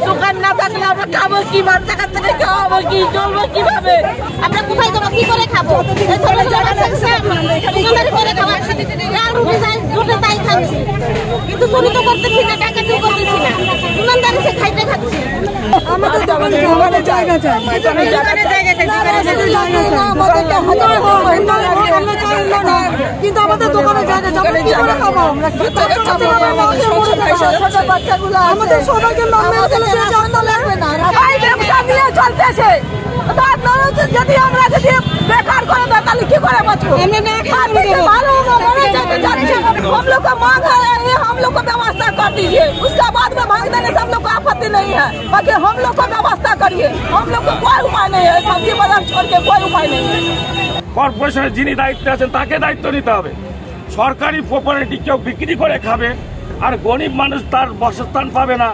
দোকান না থাকলে আমরা খাবো কি, বাচ্চা কাচ্চাকে খাওয়াবো কি, চলবো কিভাবে, আমরা কোথায় যাবো, কি করে খাবো? কিন্তু চুরি তো করতেছি না, ডাকাতি করতেছি না, ইমানদারি সে খাইতে খাচ্ছি। আমাদের দোকানে জায়গা চাই, কিন্তু আমাদের দোকানে জায়গা চাই, কি করে খাবো আমরা? বাচ্চাগুলো আমাদের সবাইকে লাগবে না, ব্যবসা নিয়ে চলতেছে। যদি আমরা যদি बेकार করে দেয় তাহলে কি করে বাঁচবো? हम लोग का मांग है, हम लोग को व्यवस्था कर दीजिए, उसके बाद में भाग देने से हम लोग को आपत्ति नहीं है, बाकी हम लोग को व्यवस्था करिए। हम लोग को कोई उपाय नहीं है, सब्जी बाजार छोड़ के कोई उपाय नहीं है। কর্পোরেশনের যিনি দায়িত্বে আছেন তাকে দায়িত্ব নিতে হবে। সরকারি প্রপার্টি কেউ বিক্রি করে খাবে আর গরিব মানুষ তার বাসস্থান পাবে না,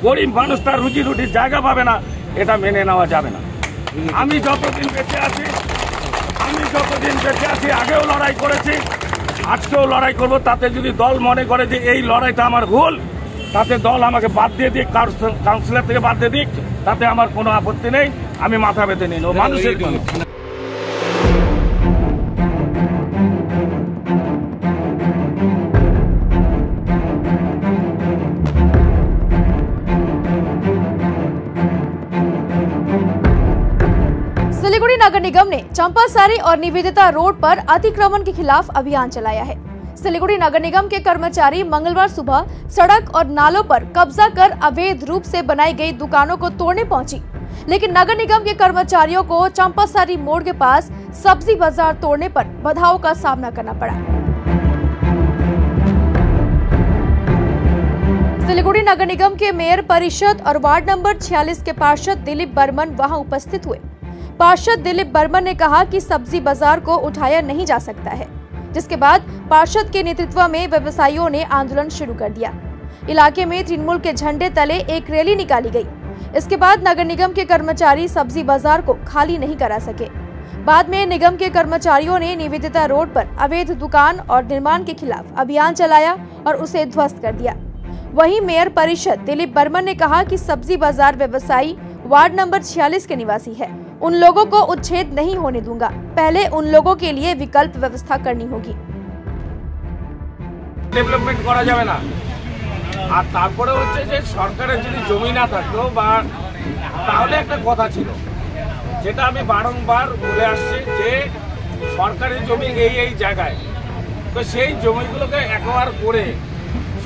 গরিব মানুষ তার রুজি রুটির জায়গা পাবে না, এটা মেনে নেওয়া যাবে না। আমি যতদিন বেঁচে আছি আগেও লড়াই করেছি, আজকেও লড়াই করব। তাতে যদি দল মনে করে যে এই লড়াইটা আমার ভুল, তাতে দল আমাকে বাদ দিয়ে দিক, কাউন্সিলর থেকে বাদ দিয়ে দিক, তাতে আমার কোনো আপত্তি নেই। আমি মাথা বেঁধে নিই, মানুষের सिलीगुड़ी नगर निगम ने चंपासारी और निवेदिता रोड पर अतिक्रमण के खिलाफ अभियान चलाया है। सिलीगुड़ी नगर निगम के कर्मचारी मंगलवार सुबह सड़क और नालों पर कब्जा कर अवैध रूप से बनाई गई दुकानों को तोड़ने पहुंची, लेकिन नगर निगम के कर्मचारियों को चंपासारी मोड़ के पास सब्जी बाजार तोड़ने पर बाधाओं का सामना करना पड़ा। सिलीगुड़ी नगर निगम के मेयर परिषद और वार्ड नंबर 46 के पार्षद दिलीप बर्मन वहां उपस्थित हुए। पार्षद दिलीप बर्मन ने कहा कि सब्जी बाजार को उठाया नहीं जा सकता है, जिसके बाद पार्षद के नेतृत्व में व्यवसायियों ने आंदोलन शुरू कर दिया। इलाके में तृणमूल के झंडे तले एक रैली निकाली गई। इसके बाद नगर निगम के कर्मचारी सब्जी बाजार को खाली नहीं करा सके। बाद में निगम के कर्मचारियों ने निवेदिता रोड पर अवैध दुकान और निर्माण के खिलाफ अभियान चलाया और उसे ध्वस्त कर दिया। वहीं मेयर परिषद दिलीप बर्मन ने कहा कि सब्जी बाजार व्यवसायी वार्ड नंबर 46 के निवासी है, उन लोगों को उच्छेद नहीं होने दूंगा, पहले उन लोगों के लिए विकल्प व्यवस्था करनी होगी। डेवलपमेंट করা যাবে না। আর তারপরে হচ্ছে যে সরকারের যদি জমি না থাকতো বা তাহলে একটা কথা ছিল, যেটা আমি বারংবার বলে আসছি যে সরকারি জমি এই জায়গায়, তো সেই জমিগুলোকে একবার করে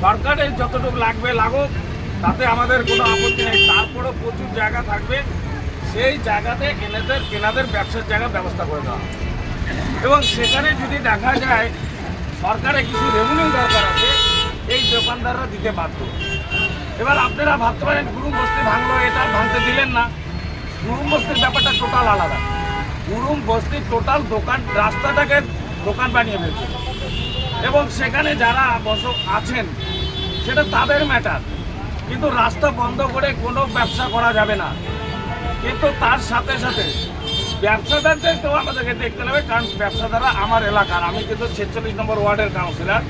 সরকারের যতটুকু লাগবে লাগুক, তাতে আমাদের কোনো আপত্তি নেই। তারপরেও প্রচুর জায়গা থাকবে, সেই জায়গাতে কেনাদের ব্যবসার জায়গার ব্যবস্থা করে দেওয়া এবং সেখানে যদি দেখা যায় সরকারের কিছু রেভিনিউ দরকার আছে, এই দোকানদাররা দিতে বাধ্য। এবার আপনারা ভাবতে পারেন গুরুম বস্তি ভাঙলো, এটা ভাঙতে দিলেন না। গুরুম বস্তির ব্যাপারটা টোটাল আলাদা। গুরুম বস্তির টোটাল দোকান রাস্তাটাকে দোকান বানিয়ে ফেলছে এবং সেখানে যারা আছেন সেটা তাদের ম্যাটার, কিন্তু রাস্তা বন্ধ করে কোনো ব্যবসা করা যাবে না। কিন্তু তার সাথে সাথে ব্যবসাদারদেরকেও আমাদেরকে দেখতে হবে, কারণ ব্যবসাদাররা আমার এলাকার, আমি কিন্তু 46 নম্বর ওয়ার্ডের কাউন্সিলর,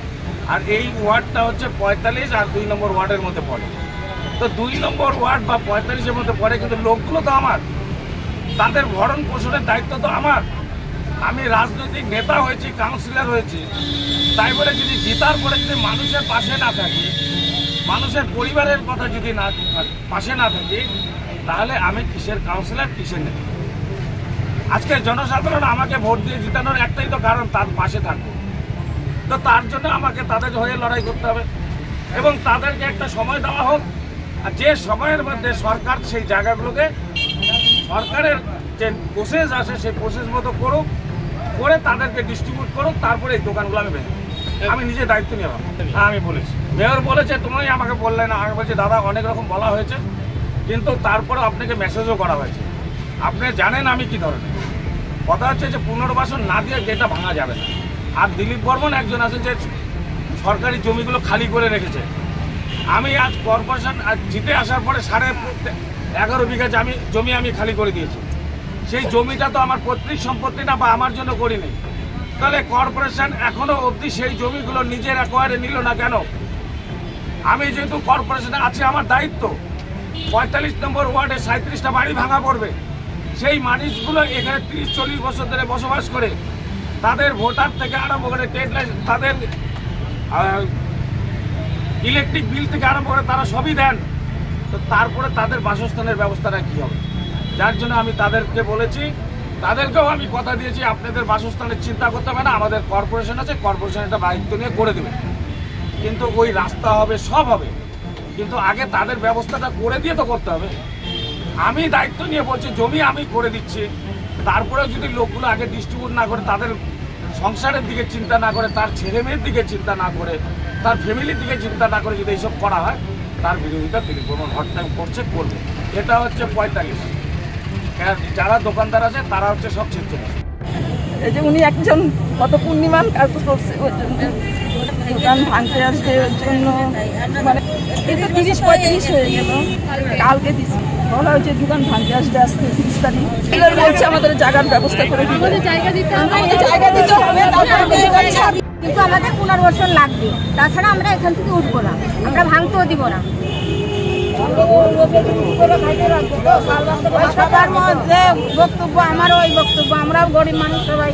আর এই ওয়ার্ডটা হচ্ছে 45 আর 2 নম্বর ওয়ার্ডের মধ্যে পড়ে। তো 2 নম্বর ওয়ার্ড বা 45-এর মধ্যে পড়ে, কিন্তু লোকগুলো তো আমার, তাদের ভরণ পোষণের দায়িত্ব তো আমার। আমি রাজনৈতিক নেতা হয়েছি, কাউন্সিলর হয়েছি, তাই বলে যদি জেতার পরে যদি মানুষের পাশে না থাকি, মানুষের পরিবারের কথা যদি না পাশে না থাকি, তাহলে আমি কিসের কাউন্সিলর, কিসের নেতা? আজকে জনসাধারণ আমাকে ভোট দিয়ে জিতানোর একটাই তো কারণ, তার পাশে থাকবো। তো তার জন্য আমাকে তাদের হয়ে লড়াই করতে হবে এবং তাদেরকে একটা সময় দেওয়া হোক, আর যে সময়ের মধ্যে সরকার সেই জায়গাগুলোকে সরকারের যে প্রসেস আছে সেই প্রসেস মতো করুক, করে তাদেরকে ডিস্ট্রিবিউট করুক, তারপরে এই দোকানগুলো আমি বেঁধে আমি নিজে দায়িত্ব নেব। হ্যাঁ, আমি বলেছি, মেয়র বলেছে তুমি আমাকে বললে না। আমি বলছি দাদা অনেক রকম বলা হয়েছে, কিন্তু তারপরে আপনাকে মেসেজও করা হয়েছে, আপনি জানেন আমি কি ধরনের। কথা হচ্ছে যে পুনর্বাসন না দিয়ে এটা ভাঙা যাবে না। আর দিলীপ বর্মন একজন আছে যে সরকারি জমিগুলো খালি করে রেখেছে। আমি আজ কর্পোরেশন জিতে আসার পরে 11.5 বিঘা জমি আমি খালি করে দিয়েছি। সেই জমিটা তো আমার পৈতৃক সম্পত্তি না, বা আমার জন্য করিনি, তাহলে কর্পোরেশন এখনো অবধি সেই জমিগুলো নিজের অ্যাকোয়ারে নিল না কেন? আমি যেহেতু কর্পোরেশনে আছি, আমার দায়িত্ব 45 নম্বর ওয়ার্ডে 37টা বাড়ি ভাঙা পড়বে। সেই মানুষগুলো এখানে 30-40 বছর ধরে বসবাস করে, তাদের ভোটার থেকে আরম্ভ করে তাদের ইলেকট্রিক বিল থেকে আরম্ভ করে তারা সবই দেন। তো তারপরে তাদের বাসস্থানের ব্যবস্থাটা কী হবে? যার জন্য আমি তাদেরকে বলেছি, তাদেরকেও আমি কথা দিয়েছি, আপনাদের বাসস্থানের চিন্তা করতে হবে না, আমাদের কর্পোরেশন আছে, কর্পোরেশন এটা দায়িত্ব নিয়ে করে দেবে। কিন্তু ওই রাস্তা হবে, সব হবে, কিন্তু আগে তাদের ব্যবস্থাটা করে দিয়ে তো করতে হবে। আমি দায়িত্ব নিয়ে বলছি, জমি আমি করে দিচ্ছি, তারপরেও যদি লোকগুলো আগে ডিস্ট্রিবিউট না করে, তাদের সংসারের দিকে চিন্তা না করে, তার ছেলে মেয়ের দিকে চিন্তা না করে, তার ফ্যামিলির দিকে চিন্তা না করে যদি এইসব করা হয়, তার বিরোধিতা দিলীপ বর্মন হট টাইম করছে, করবে। এটা হচ্ছে 45। যারা দোকানদার আছে তারা হচ্ছে সব ছিচ্ছে। এই যে উনি একজন কত পূর্ণিমান কাজ করছে, ওর জন্য দোকান ভাঙতে আসবে, ওর জন্য মানে এই তো 30-35 হয়ে গেল। কালকে দিচ্ছি বলা হয়েছে দোকান ভাঙতে আসবে, আজকে 30 তারিখ বলছে আমাদের জায়গার ব্যবস্থা করে দিতে, জায়গা দিতে হবে। কিন্তু আমাদের 15 বছর লাগবে, তাছাড়া আমরা এখান থেকে উঠবো না, আমরা ভাঙতেও দিব না। সবার মধ্যে বক্তব্য, আমারও ওই বক্তব্য, আমরাও গরিব মানুষ সবাই,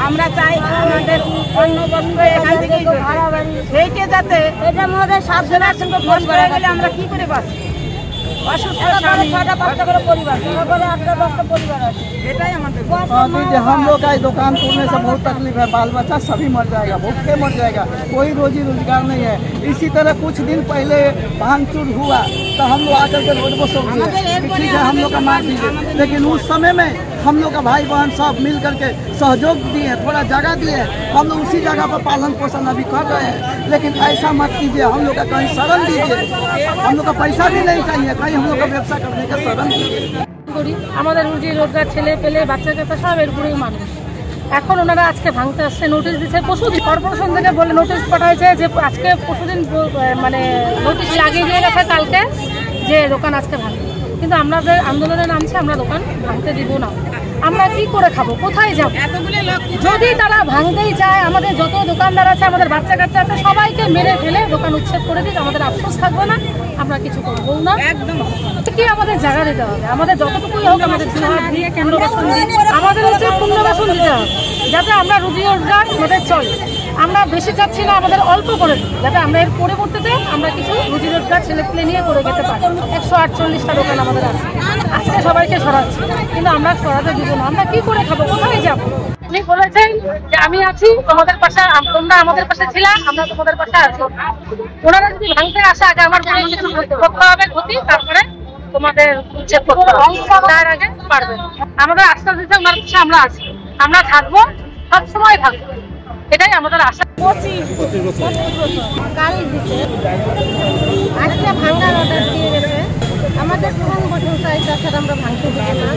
আমরা চাই আমাদের অন্য বস্ত্র এখান থেকে সেইটা যাতে এটার মধ্যে 7 জনের সঙ্গে ফোন করে গেলে আমরা কি করে বাঁচি? हम लोग का दुकान तोड़ने से बहुत तकलीफ है, बाल बच्चा सभी मर जाएगा, भूखे मर जाएगा, कोई रोजी रोजगार नहीं है। इसी तरह कुछ दिन पहले भांगचूर हुआ तो हम लोग आकर के रोड पर सो गए, ठीक है हम लोग का मार दीजिए, लेकिन उस समय में हम लोग का भाई बहन सब मिल करके सहयोग दिए, थोड़ा जगह दिए, हम लोग उसी जगह पर पालन पोषण अभी कर रहे हैं। लेकिन ऐसा मत कीजिए, हम लोग का कहीं शरण दीजिए, हम लोग का पैसा भी नहीं चाहिए, कहीं हम लोग का व्यवसाय करने का शरण दीजिए। আমাদের রুজি রোজগার, ছেলে পেলে, বাচ্চা কাচ্চা সব এরপরেই মানুষ। এখন ওনারা আজকে ভাঙতে আসছে, নোটিশ দিচ্ছে, পরশুদিন কর্পোরেশন থেকে বলে নোটিশ পাঠাইছে যে আজকে পরশুদিন মানে নোটিশ লাগিয়ে দিয়ে গেছে কালকে যে দোকান আজকে ভাঙবে। কিন্তু আমাদের আন্দোলনে নামছে, আমরা দোকান ভাঙতে দিব না। আমরা কি করে খাবো, কোথায় যাবো? যদি তারা ভাঙতেই চায়, আমাদের যত দোকানদার আছে, আমাদের বাচ্চা কাচ্চা আছে, সবাইকে মেরে ফেলে দোকান উচ্ছেদ করে দিক, আমাদের আফসোস থাকবে না, আমরা কিছু করবো না। একদম কি আমাদের জায়গা দিতে হবে, আমাদের যতটুকুই হোক আমাদের আমাদের হচ্ছে পুনর্বাসন দিতে হবে, যাতে আমরা রুজি রোজগার আমাদের চলে। আমরা বেশি চাচ্ছি না, আমাদের অল্প করে দিই, যাতে আমরা এর পরবর্তীতে আমরা কিছু রুজি রোজগার ছেলেপেলে নিয়ে করে যেতে পারি। 148টা দোকান আমাদের আছে, আজকে সবাইকে সরাচ্ছি, কিন্তু আমরা সরাতে দিব না। আমরা কি করে খাবো, কোথায় যাবো? উনি বলেছেন যে আমি আছি তোমাদের পাশে, তোমরা আমাদের পাশে ছিলা, আমরা তোমাদের পাশে আছি। ওনারা যদি ভাঙতে আসে, আগে আমার করতে হবে ক্ষতি, তারপরে তোমাদের তার আগে পারবে। আমাদের আস্থা দিতে ওনার পাশে আমরা আছি, আমরা থাকবো, সবসময় থাকবো, এটাই আমাদের আশা। 25 বছর কাল দিতে আজকে ভাঙার অর্ডার দিয়ে গেছে, আমাদের কোন বছর চাই, তাছাড়া আমরা ভাঙতে দিব না।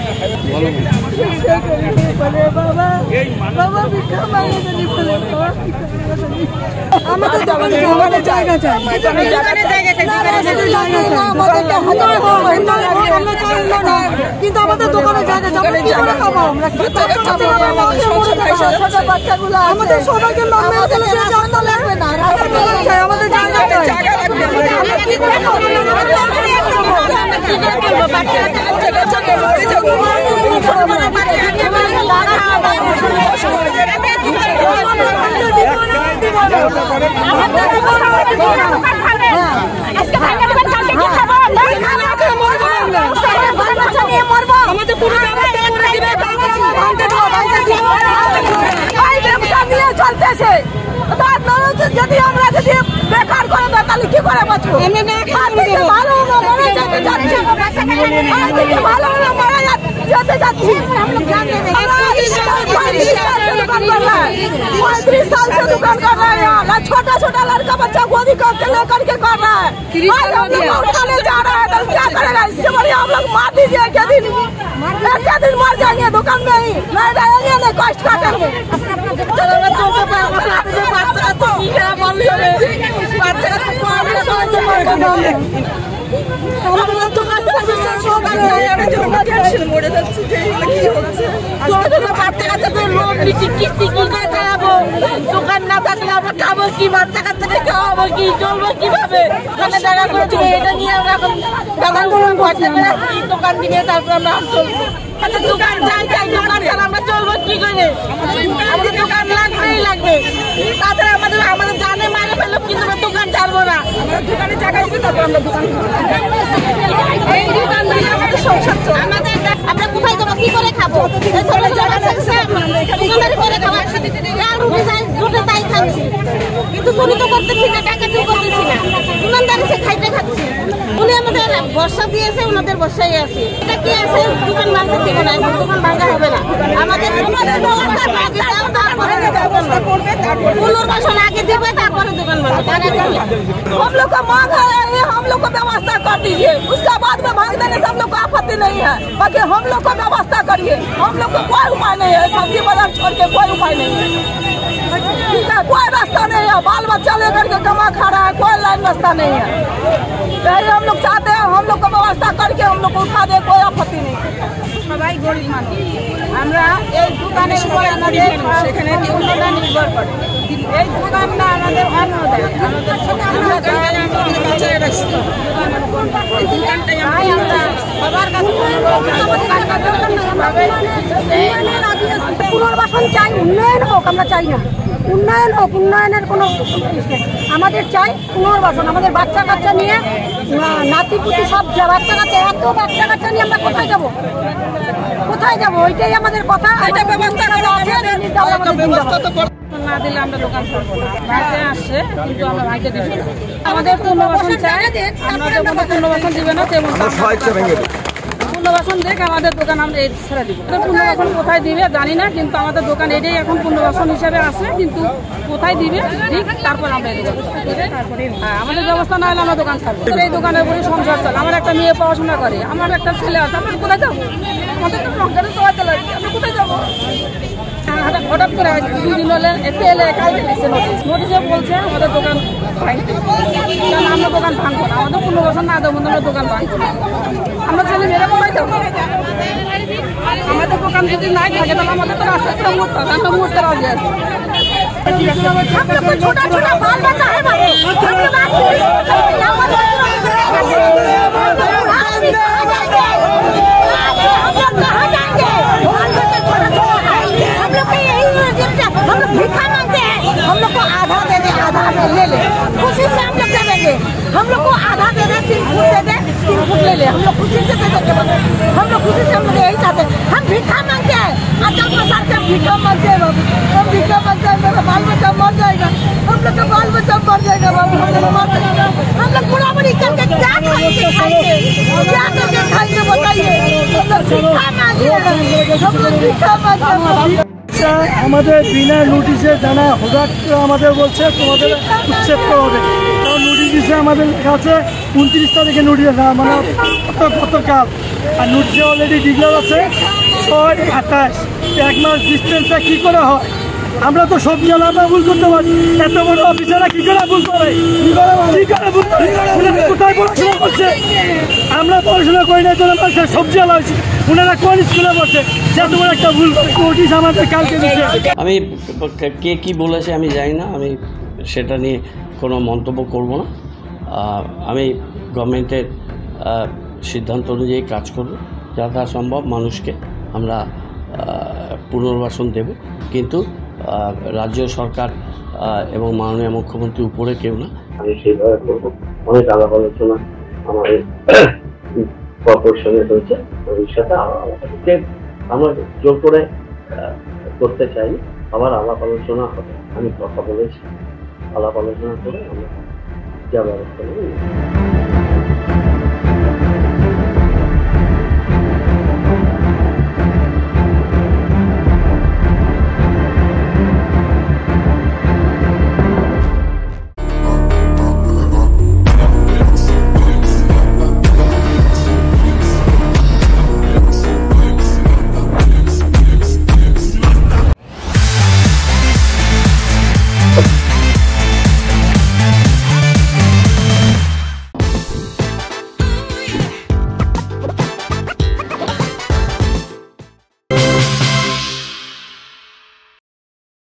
আমাদের দোকানে জায়গা চাই, কিন্তু আমাদের দোকানে জায়গা চাই, কি করে খাবো আমরা? আমাদের সবাইকে জায়গা লাগবে না, আমাদের জায়গা চাই, আমরা কি করে খাবো? চলতেছে যদি আমরা যদি বেকার করে দেয় তাহলে কি করে বাঁচবো? ভালো মারা যেতে যাচ্ছে, ভালো মারা যেতে যাচ্ছি। 35 साल से दुकान कर रहे हैं, छोटा छोटा लड़का बच्चा गोदी करके लेकर के कर रहा है, उठाने जा रहा है, तो क्या करेगा? इससे बढ़िया हम लोग मार दीजिए, एक दिन मर जाएंगे दुकान में ही, नहीं रहेंगे, नहीं कष्ट काटेंगे। কি, বাচ্চা কাচ্চাকে খাওয়াবো কি, চলবো কিভাবে? ওখানে জায়গা করে দিবে, এটা নিয়ে আমরা এখন আন্দোলন করছি। দোকান দিবে, তারপর আমরা চলবো। দোকান চাই, দোকান ছাড়া আমরা চলবো কি করে? আমাদের দোকান লাগবেই লাগবে। তাছাড়া আমাদের জানে মারে ফেলো, কিন্তু আমরা দোকান ছাড়বো না। দোকানে জায়গা দিবে, তারপর আমরা দোকান এই দোকান দিয়ে আমাদের সংসার চলে। আমরা কোথায় যাবো, কি করে খাবো? কিন্তু চুরি তো করতেছি না, ডাকাতিও করতেছি না, ইমানদারি সে খাইতে খাচ্ছি। উনি আমাদের বর্ষা দিয়েছে, ওনাদের বর্ষাই আছে। এটা কি আছে? দোকান ভাঙতে দিব না, দোকান ভাঙা হবে না। আমাদের পুনর্বাসন আগে देवे, तारपरे दुकान भांगे। हम लोग का मांग है, हम लोग को व्यवस्था कर दीजिए। उसका बाद में भाग देने से हम लोग को आपत्ति नहीं है, बाकी हम लोग को व्यवस्था करिए। हम लोग को कोई उपाय नहीं है, सब्जी बाजार छोड़ के कोई उपाय नहीं है, ठीक है? कोई रास्ता नहीं है, बाल बच्चा लेकर के कमा खा रहा है, कोई लाइन रास्ता नहीं है। यही हम लोग चाहते हैं, हम लोग को व्यवस्था करके हम लोग को उठा दे, कोई आपत्ति नहीं। সবাই গরিব মানুষ, আমরা এই দোকানের উপরে আমাদের সেখানে অনুদান নির্ভর করে। এই দোকানটা আমাদের অন্নদান, আমরা সবার কাছে পুনর্বাসন চাই, উন্নয়ন হোক, আমরা চাই না উন্নয়ন হোক, উন্নয়নের কোনো আমাদের চাই পুনর্বাসন। আমাদের বাচ্চা কাচ্চা নিয়ে নাতিপুতি সব বাচ্চা কাচ্চা, এত বাচ্চা কাচ্চা নিয়ে আমরা কোথায় যাবো, কোথায় যাবো? ওইটাই আমাদের কথা। না দিলে আমরা দোকান করবো না। ভাইতে আসছে, কিন্তু আমরা ভাইতে দিচ্ছি না। আমাদের পুনর্বাসন চাই, আমরা যখন পুনর্বাসন দিবে না তেমন পুনর্বাসন দেখ আমাদের দোকান আমরা এই ছেড়ে দিব। পুনর্বাসন কোথায় দিবে জানি না, কিন্তু আমাদের দোকান এটাই এখন পুনর্বাসন হিসাবে আছে, কিন্তু কোথায় দিবে ঠিক তারপর আমরা হ্যাঁ আমাদের ব্যবস্থা না হলে আমরা দোকান ছাড়বো। এই দোকানের উপরে সংসার চলে। আমার একটা মেয়ে পড়াশোনা করে, আমার একটা ছেলে আছে, আমরা কোথায় যাবো? আমাদের তো সংসারে সবাই চলে, আমরা কোথায় যাবো? হঠাৎ করে 2 দিন হলে এলে কালকে দিচ্ছে নোটিশে বলছে আমাদের দোকান ভাঙতে, কারণ আমরা দোকান ভাঙবো না, আমাদের পুনর্বাসন না দেবো, আমরা দোকান ভাঙবো না। আমরা ছেলে মেয়েরা কোথায় যাবো? আমাদের দোকান যদি নাই থাকে তাহলে আমাদের তো রাস্তায় মুহূর্তে, আমরা মুহূর্তে রাজি আছি। हम लोग भिखा मांगते हैं, हम लोग को आधा दे दे, आधा में ले ले, खुशी से हम लोग देंगे। हम लोग को आधा दे दे, 3 फुट दे दे, 3 फुट ले ले, हम लोग खुशी से दे देंगे। हम लोग खुशी से, हम लोग यही चाहते हैं। हम भिखा मांगते हैं, अचल प्रसाद से भिखा मांगते हैं बाबू, हम भिखा मांगते हैं, मेरा बाल बच्चा मर जाएगा, हम लोग का बाल बच्चा मर जाएगा बाबू, हम लोग मर जाएगा। हम लोग बुरा बुरी करके क्या खाएंगे, क्या करके खाएंगे बताइए? हम लोग भिखा मांगते हैं, हम लोग भिखा मांगते हैं। আমাদের বিনা নোটিশে জানা হঠাৎ আমাদের বলছে তোমাদের উচ্ছেদ করা হবে, কারণ নোটিশ দিচ্ছে আমাদের কাছে 29 তারিখে নোটিশ আছে, মানে গতকাল। আর নোটিশে অলরেডি ডিক্লেয়ার আছে 6-28, 1 মাস ডিস্টেন্সটা কী করে হয়? আমরা তো সব জেলা আমরা ভুল করতে পারি, এত বড় অফিসাররা কী করে ভুল করে? কোথায় পড়াশোনা করছে? আমরা পড়াশোনা করি না, তোরা সবজি আলা হয়েছে, ওনারা কোন স্কুলে পড়ছে? সে তোমার একটা ভুল নোটিশ আমাদের কালকে দিচ্ছে। আমি কে কী বলেছে আমি জানি না, আমি সেটা নিয়ে কোনো মন্তব্য করব না। আমি গভর্নমেন্টের সিদ্ধান্ত অনুযায়ী কাজ করব, যথাসম্ভব মানুষকে আমরা পুনর্বাসন দেব, কিন্তু রাজ্য সরকার এবং মাননীয় মুখ্যমন্ত্রী উপরে কেউ না। আমি সেইভাবে করবো। অনেক আলাপ আলোচনা আমাদের কর্পোরেশনে হয়েছে, ভবিষ্যতে আমরা জোর করে করতে চাই, আবার আলাপ আলোচনা হবে। আমি কথা বলেছি, আলাপ আলোচনা করে আমরা যা ব্যবস্থা নেব।